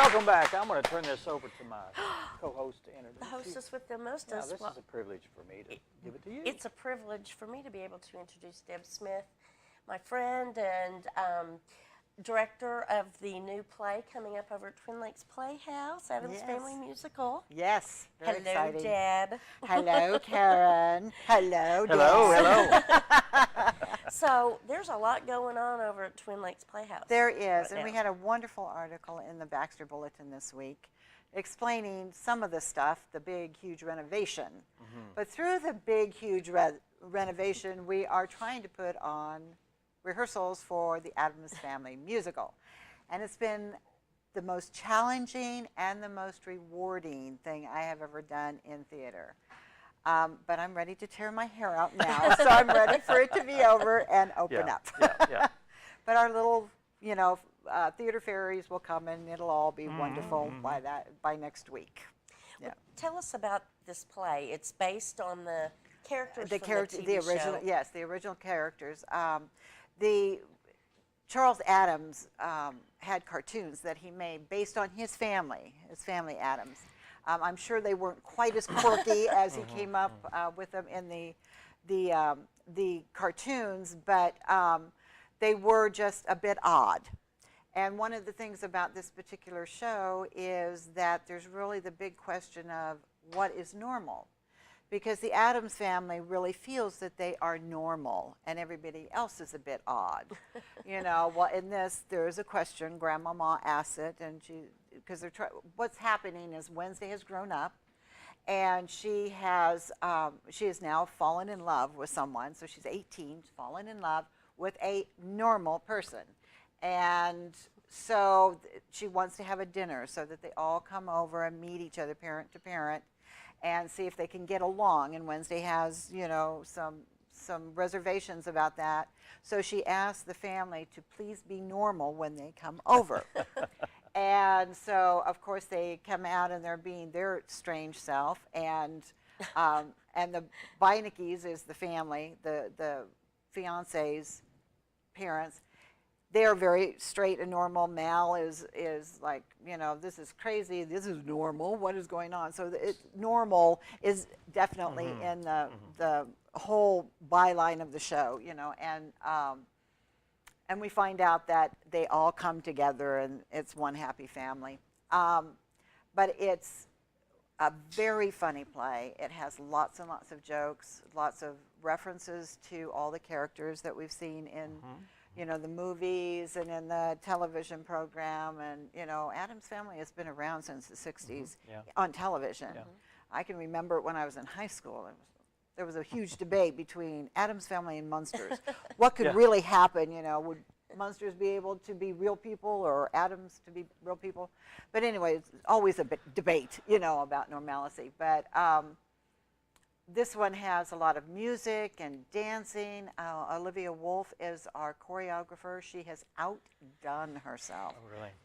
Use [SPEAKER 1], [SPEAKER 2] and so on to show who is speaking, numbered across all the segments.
[SPEAKER 1] Welcome back. I'm going to turn this over to my co-host to introduce
[SPEAKER 2] The hostess with the mostest.
[SPEAKER 1] Yeah, this is a privilege for me to give it to you.
[SPEAKER 2] It's a privilege for me to be able to introduce Deb Smith, my friend and director of the new play coming up over at Twin Lakes Playhouse, Adam's Family Musical.
[SPEAKER 3] Yes, very exciting.
[SPEAKER 2] Hello, Deb.
[SPEAKER 3] Hello, Karen. Hello, Deb.
[SPEAKER 1] Hello.
[SPEAKER 2] So there's a lot going on over at Twin Lakes Playhouse.
[SPEAKER 3] There is,
[SPEAKER 2] right
[SPEAKER 3] and we
[SPEAKER 2] now.
[SPEAKER 3] had a wonderful article in the Baxter Bulletin this week explaining some of the stuff, the big, huge renovation. But through the big, huge renovation, we are trying to put on rehearsals for the Addams Family musical. And it's been the most challenging and the most rewarding thing I have ever done in theater. But I'm ready to tear my hair out now, so I'm ready for it to be over and open up. But our little, theater fairies will come and it'll all be wonderful by next week.
[SPEAKER 2] Well, tell us about this play. It's based on the characters from the TV
[SPEAKER 3] the original,
[SPEAKER 2] show.
[SPEAKER 3] yes, the original characters. Charles Addams had cartoons that he made based on his family Addams. I'm sure they weren't quite as quirky as he came up with them in the cartoons, but they were just a bit odd. And one of the things about this particular show is that there's really the big question of what is normal. Because the Addams family really feels that they are normal and everybody else is a bit odd. Well, in this, there is a question, Grandmama asks it, and because what's happening is Wednesday has grown up and she has now fallen in love with someone. So she's 18, fallen in love with a normal person. And so she wants to have a dinner so that they all come over and meet each other, parent to parent, and see if they can get along. And Wednesday has, some reservations about that. So she asked the family to please be normal when they come over. And so, of course, they come out and they're being their strange self. And the Beinecke's is the family, the fiance's parents. They're very straight and normal. Mal is like, this is crazy. This is normal. What is going on? So normal is definitely in the whole byline of the show, and we find out that they all come together and it's one happy family. But it's a very funny play. It has lots and lots of jokes, lots of references to all the characters that we've seen in the movies and in the television program. And, Addams Family has been around since the 60s on television. I can remember when I was in high school. There was a huge debate between Addams Family and Munsters. What could really happen, would Munsters be able to be real people or Addams to be real people? But anyway, it's always a debate, about normalcy. But this one has a lot of music and dancing. Olivia Wolfe is our choreographer. She has outdone herself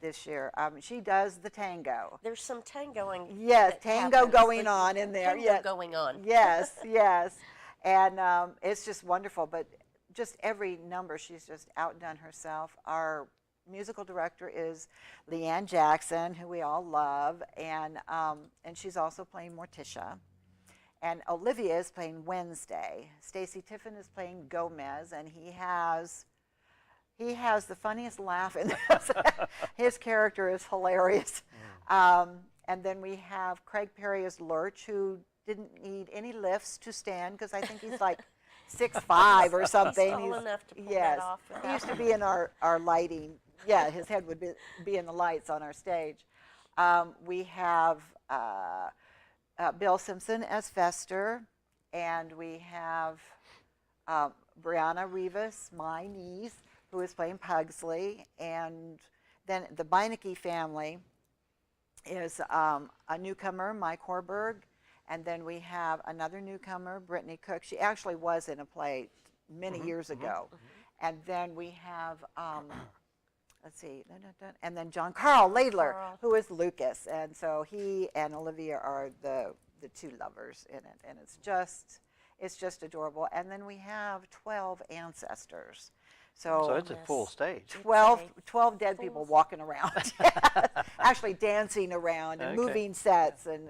[SPEAKER 3] this year. She does the tango.
[SPEAKER 2] There's some tangoing.
[SPEAKER 3] Yes, tango going on in there.
[SPEAKER 2] Tango going on.
[SPEAKER 3] Yes, yes. And it's just wonderful. But just every number, she's just outdone herself. Our musical director is Leanne Jackson, who we all love. And she's also playing Morticia. And Olivia is playing Wednesday. Stacy Tiffin is playing Gomez, and he has the funniest laugh in this. His character is hilarious. And then we have Craig Perry as Lurch, who didn't need any lifts to stand because I think he's like 6'5" or something.
[SPEAKER 2] He's tall enough to pull
[SPEAKER 3] yes,
[SPEAKER 2] that off.
[SPEAKER 3] He used to be in our lighting. Yeah, his head would be in the lights on our stage. We have Bill Simpson as Fester, and we have Brianna Rivas, my niece, who is playing Pugsley, and then the Beinecke family is a newcomer, Mike Horberg, and then we have another newcomer, Brittany Cook. She actually was in a play many years ago. And then we have let's see, and then John Carl Laidler, who is Lucas, and so he and Olivia are the two lovers in it, and it's just adorable. And then we have 12 ancestors,
[SPEAKER 1] So it's a
[SPEAKER 2] Yes.
[SPEAKER 1] full stage.
[SPEAKER 3] 12 dead people walking around, actually dancing around and
[SPEAKER 1] Okay.
[SPEAKER 3] moving sets, and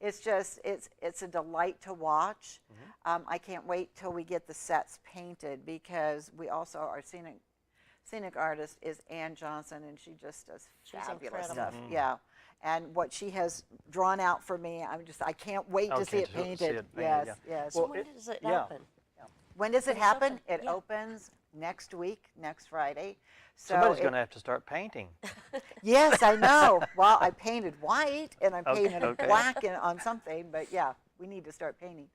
[SPEAKER 3] it's just it's a delight to watch. I can't wait till we get the sets painted, because we also our scenic artist is Ann Johnson, and she just does
[SPEAKER 2] She's
[SPEAKER 3] fabulous
[SPEAKER 2] incredible.
[SPEAKER 3] stuff. Yeah, and what she has drawn out for me, I can't wait to see
[SPEAKER 1] Okay,
[SPEAKER 3] it
[SPEAKER 1] to see
[SPEAKER 3] painted.
[SPEAKER 1] it painted,
[SPEAKER 3] Yes,
[SPEAKER 1] yeah.
[SPEAKER 3] yes.
[SPEAKER 2] So
[SPEAKER 1] Well,
[SPEAKER 2] when does it
[SPEAKER 1] yeah.
[SPEAKER 2] open?
[SPEAKER 3] When does it
[SPEAKER 2] When it's
[SPEAKER 3] happen?
[SPEAKER 2] open,
[SPEAKER 3] It
[SPEAKER 2] yeah.
[SPEAKER 3] opens next week, next Friday. So
[SPEAKER 1] Somebody's going to have to start painting.
[SPEAKER 3] Yes, I know. Well, I painted white and I
[SPEAKER 1] Okay,
[SPEAKER 3] painted
[SPEAKER 1] okay.
[SPEAKER 3] black on something, but yeah, we need to start painting.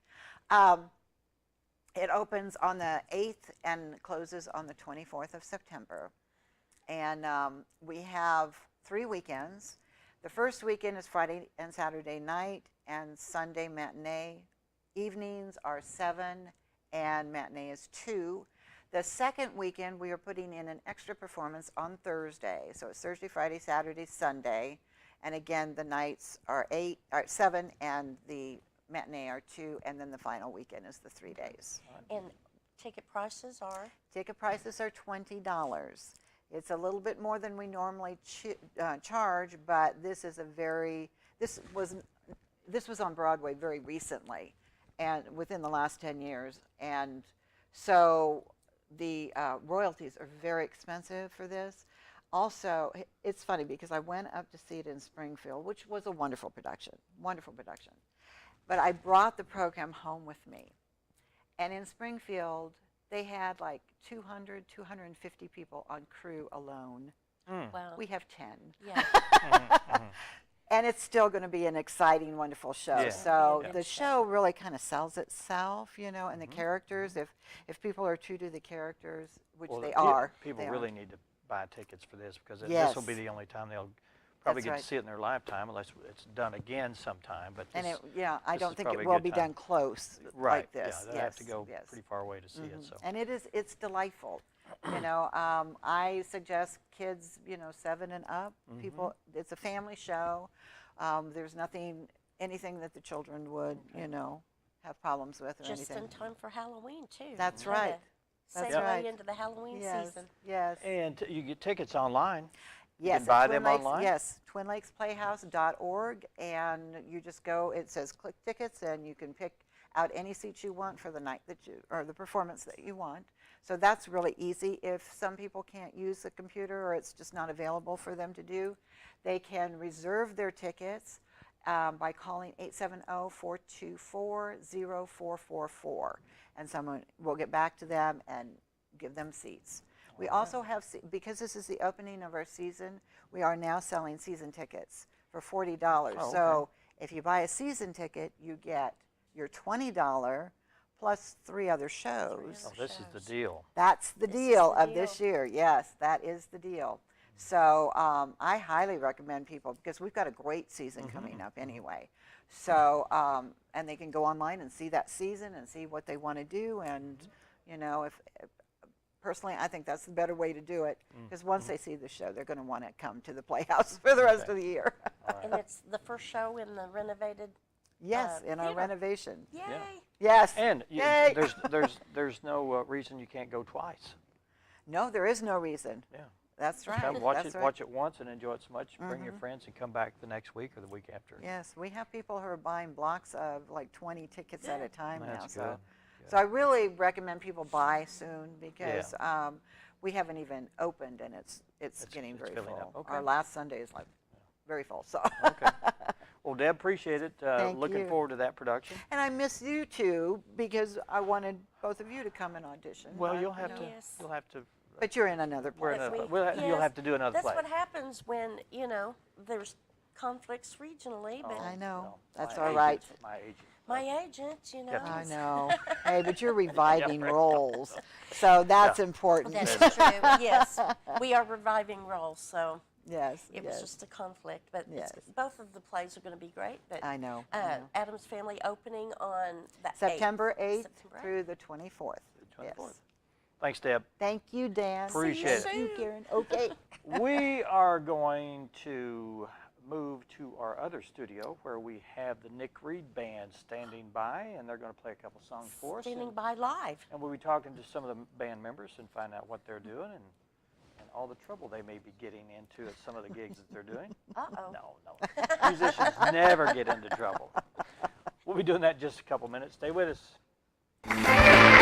[SPEAKER 3] It opens on the 8th and closes on the 24th of September. And we have 3 weekends. The first weekend is Friday and Saturday night and Sunday matinee. Evenings are 7 and matinee is 2. The second weekend, we are putting in an extra performance on Thursday. So it's Thursday, Friday, Saturday, Sunday. And again, the nights are 7 and the matinee are 2. And then the final weekend is the 3 days.
[SPEAKER 2] And ticket prices are?
[SPEAKER 3] Ticket prices are $20. It's a little bit more than we normally charge, but this was on Broadway very recently, and within the last 10 years. And so the royalties are very expensive for this. Also, it's funny because I went up to see it in Springfield, which was a wonderful production. But I brought the program home with me. And in Springfield, they had like 200, 250 people on crew alone.
[SPEAKER 2] Wow.
[SPEAKER 3] We have 10.
[SPEAKER 2] Yeah.
[SPEAKER 3] And it's still going to be an exciting, wonderful show.
[SPEAKER 1] Yeah.
[SPEAKER 3] So
[SPEAKER 2] Yeah.
[SPEAKER 3] the show really kind of sells itself, and the characters. If people are true to the characters, which
[SPEAKER 1] Well,
[SPEAKER 3] they
[SPEAKER 1] the
[SPEAKER 3] are.
[SPEAKER 1] People
[SPEAKER 3] they are.
[SPEAKER 1] really need to buy tickets for this, because
[SPEAKER 3] Yes.
[SPEAKER 1] this will be the only time they'll probably
[SPEAKER 3] That's
[SPEAKER 1] get
[SPEAKER 3] right.
[SPEAKER 1] to see it in their lifetime, unless it's done again sometime. But
[SPEAKER 3] And
[SPEAKER 1] this,
[SPEAKER 3] I
[SPEAKER 1] this
[SPEAKER 3] don't
[SPEAKER 1] is
[SPEAKER 3] think
[SPEAKER 1] probably
[SPEAKER 3] it
[SPEAKER 1] a
[SPEAKER 3] will
[SPEAKER 1] good
[SPEAKER 3] be
[SPEAKER 1] time.
[SPEAKER 3] done close
[SPEAKER 1] right,
[SPEAKER 3] like this.
[SPEAKER 1] yeah, they'll have to go
[SPEAKER 3] yes.
[SPEAKER 1] pretty far away to see it. So
[SPEAKER 3] And it's delightful. I suggest kids, 7 and up. People, it's a family show. There's anything that the children would, have problems with or
[SPEAKER 2] Just
[SPEAKER 3] anything.
[SPEAKER 2] in time for Halloween, too.
[SPEAKER 3] That's
[SPEAKER 2] Kinda
[SPEAKER 3] right. That's
[SPEAKER 2] segue
[SPEAKER 3] right.
[SPEAKER 2] into the Halloween
[SPEAKER 3] Yes,
[SPEAKER 2] season.
[SPEAKER 3] yes.
[SPEAKER 1] and you get tickets online.
[SPEAKER 3] Yes,
[SPEAKER 1] can buy
[SPEAKER 3] at
[SPEAKER 1] them
[SPEAKER 3] Twin Lakes,
[SPEAKER 1] online?
[SPEAKER 3] Yes, twinlakesplayhouse.org, and you just go, it says click tickets, and you can pick out any seats you want for the night or the performance that you want. So that's really easy. If some people can't use the computer or it's just not available for them to do, they can reserve their tickets by calling 870-424-0444, and someone will get back to them and give them seats. We also have, because this is the opening of our season, we are now selling season tickets for $40.
[SPEAKER 1] Oh, okay.
[SPEAKER 3] So if you buy a season ticket, you get your $20 plus 3 other shows.
[SPEAKER 1] Oh, this is the deal.
[SPEAKER 3] That's the
[SPEAKER 2] This is
[SPEAKER 3] deal
[SPEAKER 2] the
[SPEAKER 3] of this year. Yes, that is the deal. So I highly recommend people, because we've got a great season coming up anyway. So, and they can go online and see that season and see what they want to do. And, personally, I think that's the better way to do it, because once they see the show, they're going to want to come to the Playhouse for the rest of the year.
[SPEAKER 2] And it's the first show in the renovated.
[SPEAKER 3] Yes, in our
[SPEAKER 2] theater.
[SPEAKER 3] renovation.
[SPEAKER 2] Yay!
[SPEAKER 3] Yes.
[SPEAKER 1] And
[SPEAKER 3] Yay.
[SPEAKER 1] there's no reason you can't go twice.
[SPEAKER 3] No, there is no reason.
[SPEAKER 1] Yeah.
[SPEAKER 3] That's right.
[SPEAKER 1] Come watch
[SPEAKER 3] That's
[SPEAKER 1] it,
[SPEAKER 3] right.
[SPEAKER 1] watch it once and enjoy it so much. Bring your friends and come back the next week or the week after.
[SPEAKER 3] Yes, we have people who are buying blocks of like 20 tickets at a time
[SPEAKER 1] That's
[SPEAKER 3] now.
[SPEAKER 1] good.
[SPEAKER 3] So I really recommend people buy soon, because we haven't even opened, and it's getting very
[SPEAKER 1] filling
[SPEAKER 3] full.
[SPEAKER 1] up. Okay.
[SPEAKER 3] Our last Sunday is like very full. So.
[SPEAKER 1] Okay. Well, Deb, appreciate it.
[SPEAKER 3] Thank
[SPEAKER 1] Looking
[SPEAKER 3] you.
[SPEAKER 1] forward to that production.
[SPEAKER 3] And I miss you too, because I wanted both of you to come and audition.
[SPEAKER 1] Well,
[SPEAKER 3] but,
[SPEAKER 1] you'll have to.
[SPEAKER 2] Yes.
[SPEAKER 1] You'll have to.
[SPEAKER 3] But you're in another
[SPEAKER 1] We're
[SPEAKER 3] place.
[SPEAKER 1] in
[SPEAKER 2] we-
[SPEAKER 1] you'll
[SPEAKER 2] yes,
[SPEAKER 1] have to do another
[SPEAKER 2] That's
[SPEAKER 1] play.
[SPEAKER 2] what happens when, there's conflicts regionally, but
[SPEAKER 3] I know.
[SPEAKER 1] Well,
[SPEAKER 3] That's
[SPEAKER 1] my
[SPEAKER 3] all right.
[SPEAKER 1] agent- My agent.
[SPEAKER 2] my agent,
[SPEAKER 3] I
[SPEAKER 2] is-
[SPEAKER 3] know. Hey, but you're reviving
[SPEAKER 1] right.
[SPEAKER 3] roles, so that's important.
[SPEAKER 2] That's true. Yes, we are reviving roles, so
[SPEAKER 3] Yes.
[SPEAKER 2] it was
[SPEAKER 3] yes.
[SPEAKER 2] just a conflict. But
[SPEAKER 3] Yes.
[SPEAKER 2] both of the plays are going to be great. But
[SPEAKER 3] I know. I know.
[SPEAKER 2] Adam's Family opening on the
[SPEAKER 3] September 8th
[SPEAKER 2] September 8th.
[SPEAKER 3] through the 24th.
[SPEAKER 1] The 24th.
[SPEAKER 3] Yes.
[SPEAKER 1] Thanks, Deb.
[SPEAKER 3] Thank you, Dan.
[SPEAKER 1] Appreciate it.
[SPEAKER 3] Thank you, Karen. Okay.
[SPEAKER 1] We are going to move to our other studio where we have the Nick Reed Band standing by, and they're going to play a couple songs for us.
[SPEAKER 2] Standing by live.
[SPEAKER 1] And we'll be talking to some of the band members and find out what they're doing and all the trouble they may be getting into at some of the gigs that they're doing.
[SPEAKER 2] Uh-oh.
[SPEAKER 1] No. Musicians never get into trouble. We'll be doing that in just a couple minutes. Stay with us.